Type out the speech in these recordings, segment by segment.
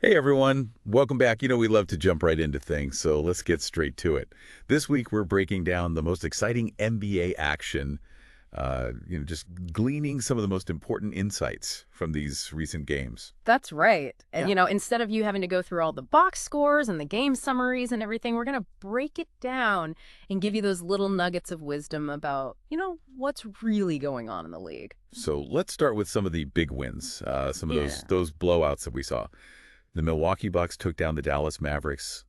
Hey everyone, welcome back. We love to jump right into things, so let's get straight to it. This week we're breaking down the most exciting NBA action, just gleaning some of the most important insights from these recent games. That's right. And, Yeah. instead of you having to go through all the box scores and the game summaries and everything, we're going to break it down and give you those little nuggets of wisdom about, what's really going on in the league. So let's start with some of the big wins, some of Yeah. those blowouts that we saw. The Milwaukee Bucks took down the Dallas Mavericks,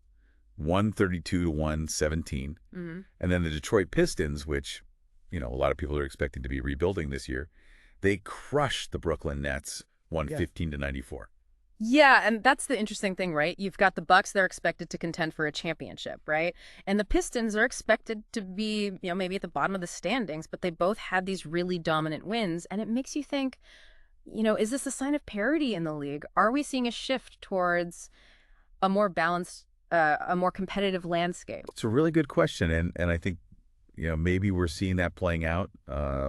132 to 117. hmm And then the Detroit Pistons, which, a lot of people are expecting to be rebuilding this year, they crushed the Brooklyn Nets, 115 to 94. Yeah, and that's the interesting thing, right? You've got the Bucks, they're expected to contend for a championship, right? And the Pistons are expected to be, maybe at the bottom of the standings, but they both had these really dominant wins, and it makes you think, is this a sign of parity in the league? Are we seeing a shift towards a more balanced, a more competitive landscape? It's a really good question, and I think maybe we're seeing that playing out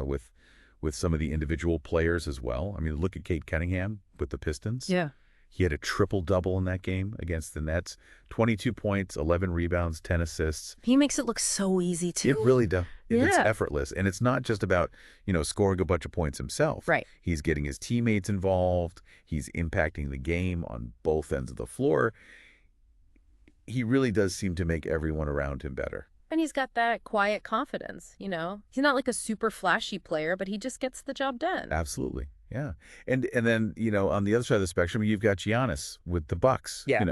with some of the individual players as well. I mean, look at Cade Cunningham with the Pistons. Yeah. He had a triple-double in that game against the Nets, 22 points, 11 rebounds, 10 assists. He makes it look so easy too. It really does. It's Yeah. effortless, and it's not just about scoring a bunch of points himself. Right. He's getting his teammates involved. He's impacting the game on both ends of the floor. He really does seem to make everyone around him better. And he's got that quiet confidence, He's not like a super flashy player, but he just gets the job done. Absolutely. Yeah. And then, on the other side of the spectrum, you've got Giannis with the Bucks. Yeah.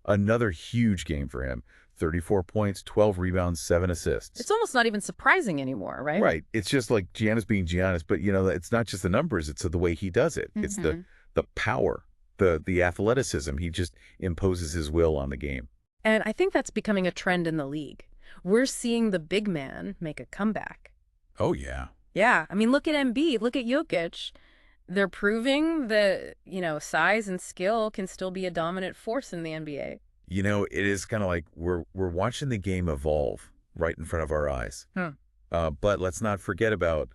Another huge game for him. 34 points, 12 rebounds, 7 assists. It's almost not even surprising anymore, right? Right. It's just like Giannis being Giannis, but it's not just the numbers, it's the way he does it. It's the power, the athleticism. He just imposes his will on the game. And I think that's becoming a trend in the league. We're seeing the big man make a comeback. Oh, yeah. Yeah. I mean, look at Embiid, look at Jokic. They're proving that, size and skill can still be a dominant force in the NBA. It is kind of like we're watching the game evolve right in front of our eyes. But let's not forget about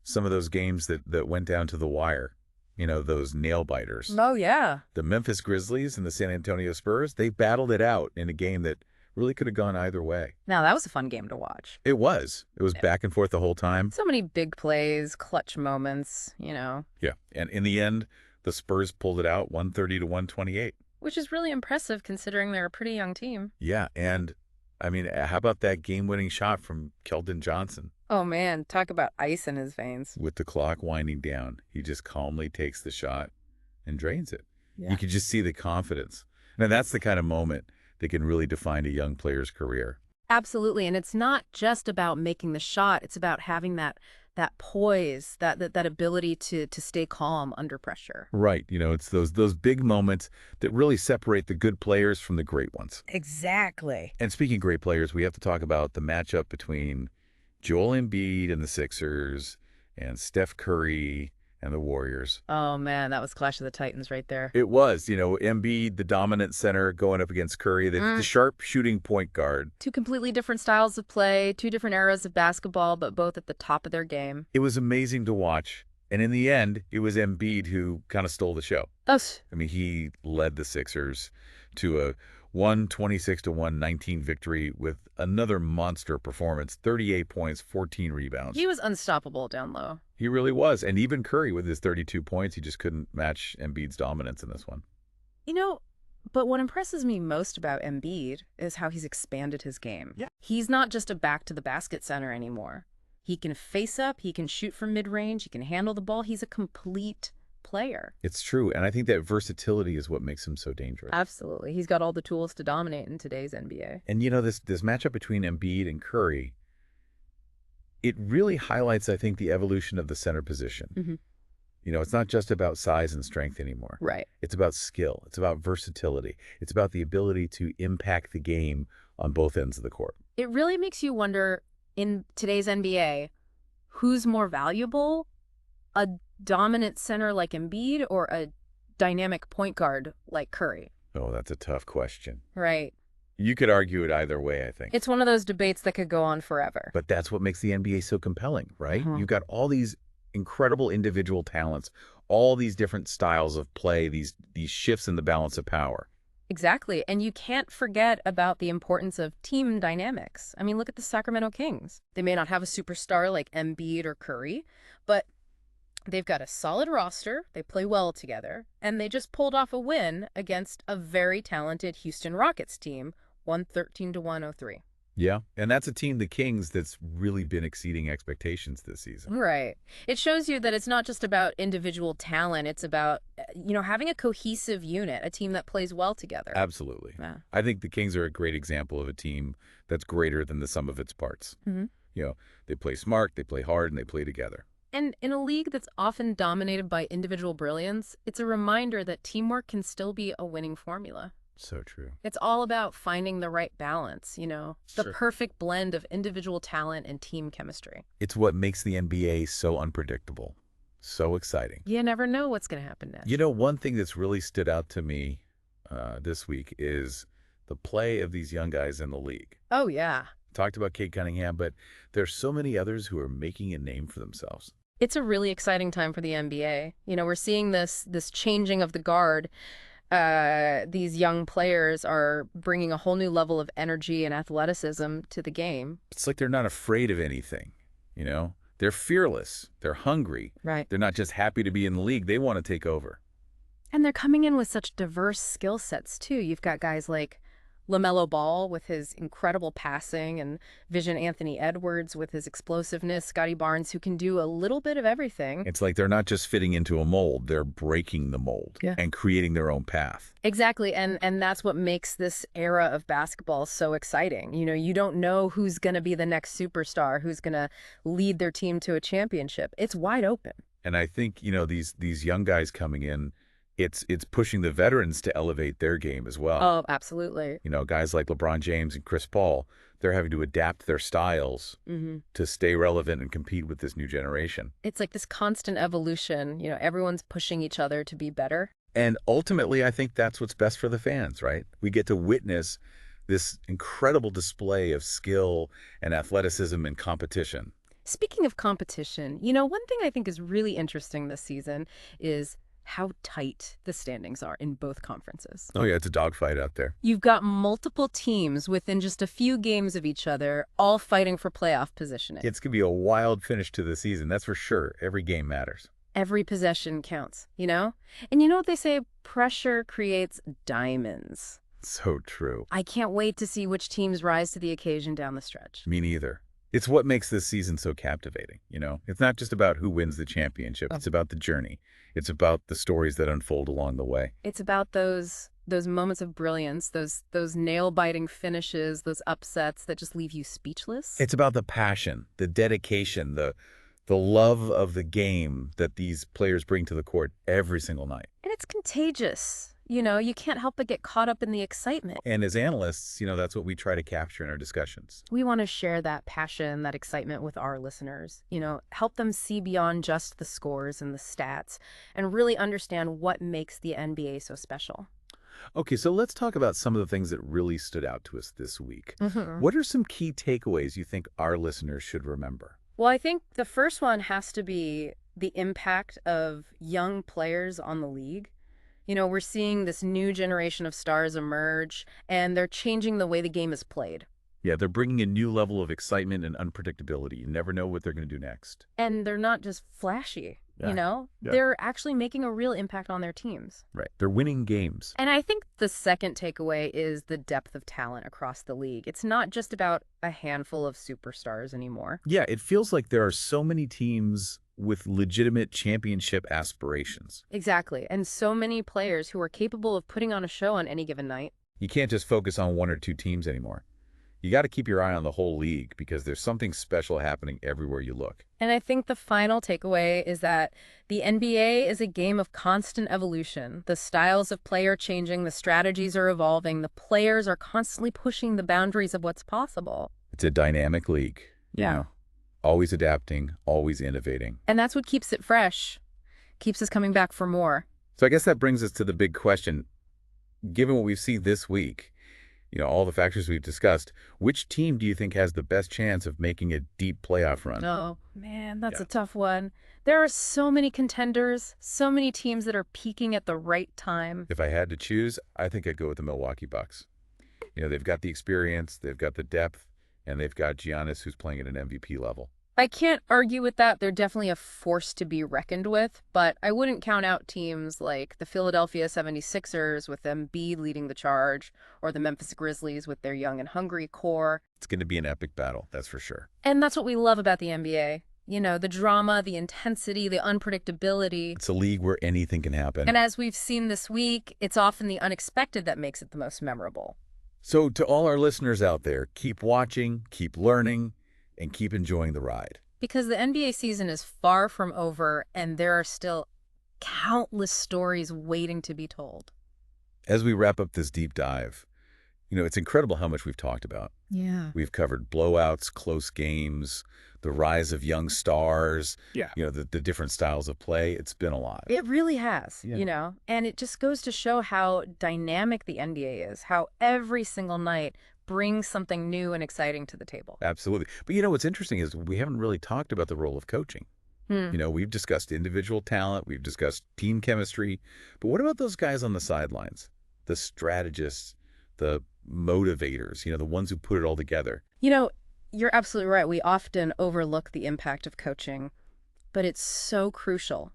some of those games that went down to the wire, those nail biters. Oh, yeah. The Memphis Grizzlies and the San Antonio Spurs, they battled it out in a game that really could have gone either way. Now, that was a fun game to watch. It was. It was back and forth the whole time. So many big plays, clutch moments, Yeah. And in the end, the Spurs pulled it out 130 to 128. Which is really impressive considering they're a pretty young team. Yeah. And I mean, how about that game-winning shot from Keldon Johnson? Oh, man. Talk about ice in his veins. With the clock winding down, he just calmly takes the shot and drains it. Yeah. You could just see the confidence. And that's the kind of moment that can really define a young player's career. Absolutely. And it's not just about making the shot. It's about having that poise, that ability to stay calm under pressure. Right. It's those big moments that really separate the good players from the great ones. Exactly. And speaking of great players, we have to talk about the matchup between Joel Embiid and the Sixers and Steph Curry and the Warriors. Oh, man, that was Clash of the Titans right there. It was, Embiid, the dominant center, going up against Curry, the sharp shooting point guard. Two completely different styles of play, two different eras of basketball, but both at the top of their game. It was amazing to watch. And in the end, it was Embiid who kind of stole the show. Us. I mean, he led the Sixers to a 126 to 119 victory with another monster performance, 38 points, 14 rebounds. He was unstoppable down low. He really was. And even Curry with his 32 points, he just couldn't match Embiid's dominance in this one. But what impresses me most about Embiid is how he's expanded his game. Yeah. He's not just a back-to-the-basket center anymore. He can face up, he can shoot from mid-range, he can handle the ball. He's a complete player. It's true. And I think that versatility is what makes him so dangerous. Absolutely. He's got all the tools to dominate in today's NBA. And this matchup between Embiid and Curry, it really highlights, I think, the evolution of the center position. It's not just about size and strength anymore. Right. It's about skill. It's about versatility. It's about the ability to impact the game on both ends of the court. It really makes you wonder, in today's NBA, who's more valuable? A dominant center like Embiid or a dynamic point guard like Curry? Oh, that's a tough question. Right. You could argue it either way, I think. It's one of those debates that could go on forever. But that's what makes the NBA so compelling, right? Uh-huh. You've got all these incredible individual talents, all these different styles of play, these shifts in the balance of power. Exactly. And you can't forget about the importance of team dynamics. I mean, look at the Sacramento Kings. They may not have a superstar like Embiid or Curry, but they've got a solid roster, they play well together, and they just pulled off a win against a very talented Houston Rockets team, 113 to 103. Yeah, and that's a team, the Kings, that's really been exceeding expectations this season. Right. It shows you that it's not just about individual talent, it's about, having a cohesive unit, a team that plays well together. Absolutely. Yeah. I think the Kings are a great example of a team that's greater than the sum of its parts. Hmm. They play smart, they play hard, and they play together. And in a league that's often dominated by individual brilliance, it's a reminder that teamwork can still be a winning formula. So true. It's all about finding the right balance, the Sure. perfect blend of individual talent and team chemistry. It's what makes the NBA so unpredictable, so exciting. You never know what's going to happen next. One thing that's really stood out to me this week is the play of these young guys in the league. Oh, yeah. Talked about Cade Cunningham, but there's so many others who are making a name for themselves. It's a really exciting time for the NBA. We're seeing this changing of the guard. These young players are bringing a whole new level of energy and athleticism to the game. It's like they're not afraid of anything. They're fearless. They're hungry. Right. They're not just happy to be in the league. They want to take over. And they're coming in with such diverse skill sets, too. You've got guys like LaMelo Ball with his incredible passing and Vision Anthony Edwards with his explosiveness, Scotty Barnes, who can do a little bit of everything. It's like they're not just fitting into a mold. They're breaking the mold and creating their own path. Exactly. And that's what makes this era of basketball so exciting. You don't know who's going to be the next superstar, who's going to lead their team to a championship. It's wide open. And I think, these young guys coming in, it's pushing the veterans to elevate their game as well. Oh, absolutely. Guys like LeBron James and Chris Paul, they're having to adapt their styles to stay relevant and compete with this new generation. It's like this constant evolution. Everyone's pushing each other to be better. And ultimately, I think that's what's best for the fans, right? We get to witness this incredible display of skill and athleticism and competition. Speaking of competition, one thing I think is really interesting this season is how tight the standings are in both conferences. Oh, yeah, it's a dogfight out there. You've got multiple teams within just a few games of each other, all fighting for playoff positioning. It's going to be a wild finish to the season, that's for sure. Every game matters. Every possession counts, And you know what they say? Pressure creates diamonds. So true. I can't wait to see which teams rise to the occasion down the stretch. Me neither. It's what makes this season so captivating, It's not just about who wins the championship. It's about the journey. It's about the stories that unfold along the way. It's about those moments of brilliance, those nail-biting finishes, those upsets that just leave you speechless. It's about the passion, the dedication, the love of the game that these players bring to the court every single night. And it's contagious. You can't help but get caught up in the excitement. And as analysts, that's what we try to capture in our discussions. We want to share that passion, that excitement with our listeners, help them see beyond just the scores and the stats and really understand what makes the NBA so special. Okay, so let's talk about some of the things that really stood out to us this week. Mm-hmm. What are some key takeaways you think our listeners should remember? Well, I think the first one has to be the impact of young players on the league. We're seeing this new generation of stars emerge, and they're changing the way the game is played. Yeah, they're bringing a new level of excitement and unpredictability. You never know what they're going to do next. And they're not just flashy, Yeah. They're actually making a real impact on their teams. Right. They're winning games. And I think the second takeaway is the depth of talent across the league. It's not just about a handful of superstars anymore. Yeah, it feels like there are so many teams with legitimate championship aspirations. Exactly. And so many players who are capable of putting on a show on any given night. You can't just focus on one or two teams anymore. You got to keep your eye on the whole league because there's something special happening everywhere you look. And I think the final takeaway is that the NBA is a game of constant evolution. The styles of play are changing, the strategies are evolving, the players are constantly pushing the boundaries of what's possible. It's a dynamic league. Yeah. Always adapting, always innovating. And that's what keeps it fresh, keeps us coming back for more. So I guess that brings us to the big question. Given what we've seen this week, all the factors we've discussed, which team do you think has the best chance of making a deep playoff run? Oh, man, that's Yeah. a tough one. There are so many contenders, so many teams that are peaking at the right time. If I had to choose, I think I'd go with the Milwaukee Bucks. They've got the experience, they've got the depth, and they've got Giannis who's playing at an MVP level. I can't argue with that. They're definitely a force to be reckoned with, but I wouldn't count out teams like the Philadelphia 76ers with Embiid leading the charge, or the Memphis Grizzlies with their young and hungry core. It's going to be an epic battle, that's for sure. And that's what we love about the NBA. The drama, the intensity, the unpredictability. It's a league where anything can happen. And as we've seen this week, it's often the unexpected that makes it the most memorable. So to all our listeners out there, keep watching, keep learning, and keep enjoying the ride. Because the NBA season is far from over, and there are still countless stories waiting to be told. As we wrap up this deep dive, it's incredible how much we've talked about. Yeah. We've covered blowouts, close games, the rise of young stars, the different styles of play. It's been a lot. It really has, Yeah. and it just goes to show how dynamic the NBA is, how every single night brings something new and exciting to the table. Absolutely. But what's interesting is we haven't really talked about the role of coaching. We've discussed individual talent, we've discussed team chemistry, but what about those guys on the sidelines? The strategists, the motivators, the ones who put it all together. You're absolutely right. We often overlook the impact of coaching, but it's so crucial.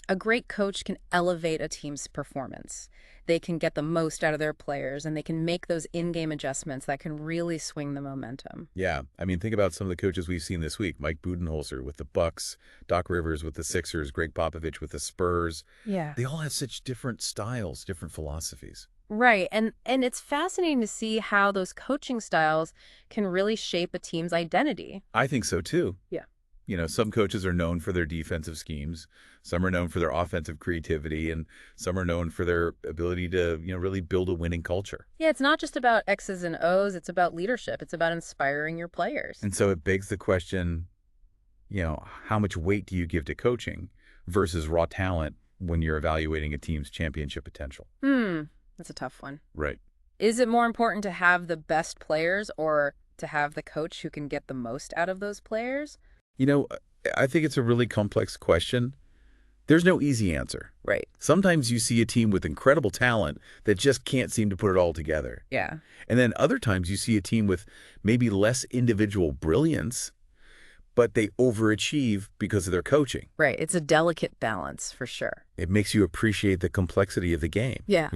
A great coach can elevate a team's performance. They can get the most out of their players, and they can make those in-game adjustments that can really swing the momentum. Yeah. Think about some of the coaches we've seen this week. Mike Budenholzer with the Bucks, Doc Rivers with the Sixers, Greg Popovich with the Spurs. Yeah. They all have such different styles, different philosophies. Right. And it's fascinating to see how those coaching styles can really shape a team's identity. I think so, too. Yeah. Some coaches are known for their defensive schemes. Some are known for their offensive creativity, and some are known for their ability to, really build a winning culture. Yeah, it's not just about X's and O's. It's about leadership. It's about inspiring your players. And so it begs the question, how much weight do you give to coaching versus raw talent when you're evaluating a team's championship potential? That's a tough one. Right. Is it more important to have the best players or to have the coach who can get the most out of those players? I think it's a really complex question. There's no easy answer. Right. Sometimes you see a team with incredible talent that just can't seem to put it all together. Yeah. And then other times you see a team with maybe less individual brilliance, but they overachieve because of their coaching. Right. It's a delicate balance for sure. It makes you appreciate the complexity of the game. Yeah.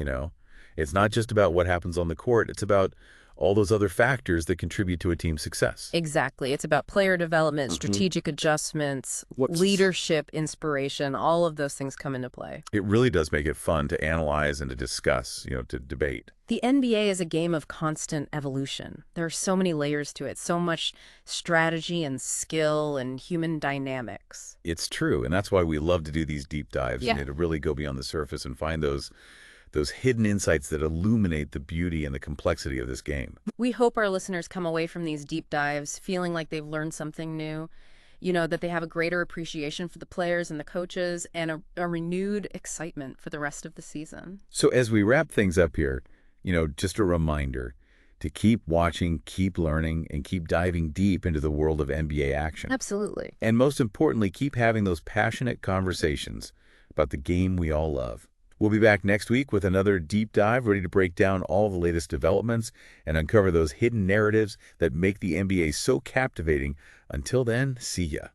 It's not just about what happens on the court. It's about all those other factors that contribute to a team's success. Exactly. It's about player development, strategic adjustments, leadership, inspiration. All of those things come into play. It really does make it fun to analyze and to discuss, to debate. The NBA is a game of constant evolution. There are so many layers to it, so much strategy and skill and human dynamics. It's true, and that's why we love to do these deep dives, Yeah. to really go beyond the surface and find those hidden insights that illuminate the beauty and the complexity of this game. We hope our listeners come away from these deep dives feeling like they've learned something new, that they have a greater appreciation for the players and the coaches and a renewed excitement for the rest of the season. So as we wrap things up here, just a reminder to keep watching, keep learning, and keep diving deep into the world of NBA action. Absolutely. And most importantly, keep having those passionate conversations about the game we all love. We'll be back next week with another deep dive, ready to break down all the latest developments and uncover those hidden narratives that make the NBA so captivating. Until then, see ya.